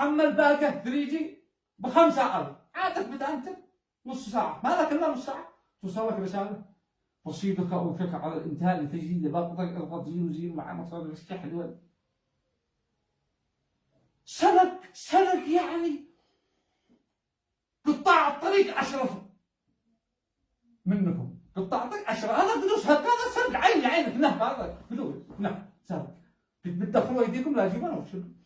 حمل باقة 3G ب5000 عادك بتأنتر نص ساعة، ما لك إلا نص ساعة توصل لك رسالة رصيدك أوكك على الانتهاء لتجديد باقتك اضغط 00 مع مصادر الشحن. سلك يعني قطاع الطريق أشرف منكم، قطاع الطريق أشرف. هذا فلوس، هذا سرق عينك نهب، هذا فلوس نهب سرق. بتدخلوا أيديكم لا جيبانه وشلوا.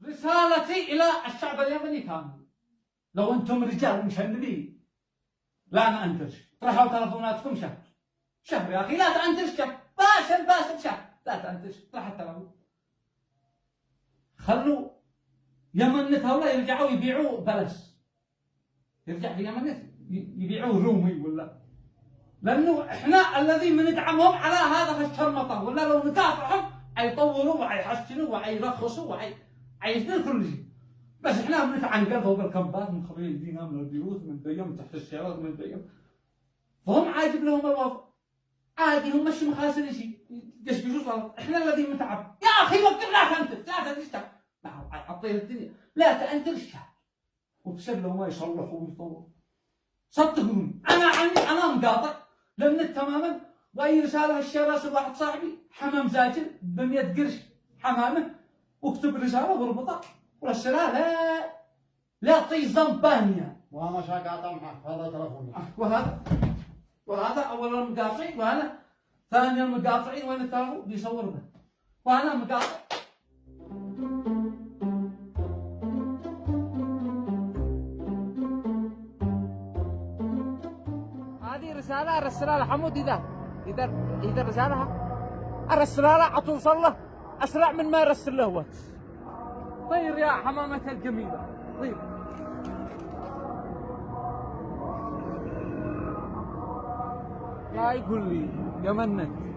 رسالتي إلى الشعب اليمني كامل، لو أنتم رجال مشنبين لا أنا أنترش، طرحوا تلفوناتكم شهر يا أخي، لا تأنترش شهر، باسل شهر، لا تأنترش، طرح التلفون. خلوا يمنت هؤلاء يرجعوا يبيعوا بلس، يرجع في يمنت يبيعوه رومي ولا، لأنه إحنا الذي بندعمهم على هذا الشرمطة، ولا لو نكافحهم حيطوروا وحيحسنوا وحيرخصوا وحيصير كل شيء. بس إحنا بنتعنقل فوق الكمبات من خبيل يدينا من البيوت، من ديم تحت السيارات، من ديم، فهم عاجب لهم الوضع عادي، هم مش مخاسرين شيء، يقشقشوا صارت. إحنا الذي متعب يا أخي، وقف لا تنتج لا تنتج، عطير الدنيا لا تنتج، وبسلوا ما يصلحوا ويطوروا. صدقوني انا مقاطع للنت تماما، واي رساله هالشيء راسل واحد صاحبي حمام زاجل ب100 قرش حمامه، واكتب رساله واربطها ورسلها لا طيزان بانيه. وانا شاقاطع معك هذا تلفوني. وهذا اول المقاطعين، وانا ثاني المقاطعين وين التلفون بيصور به، وانا مقاطع. هذه رسالة أرسلها لحمود، إذا رسالها أرسلها له حتوصل له أسرع من ما يرسل له واتس. طير يا حمامة الجميلة طير. لا يقول لي يا منت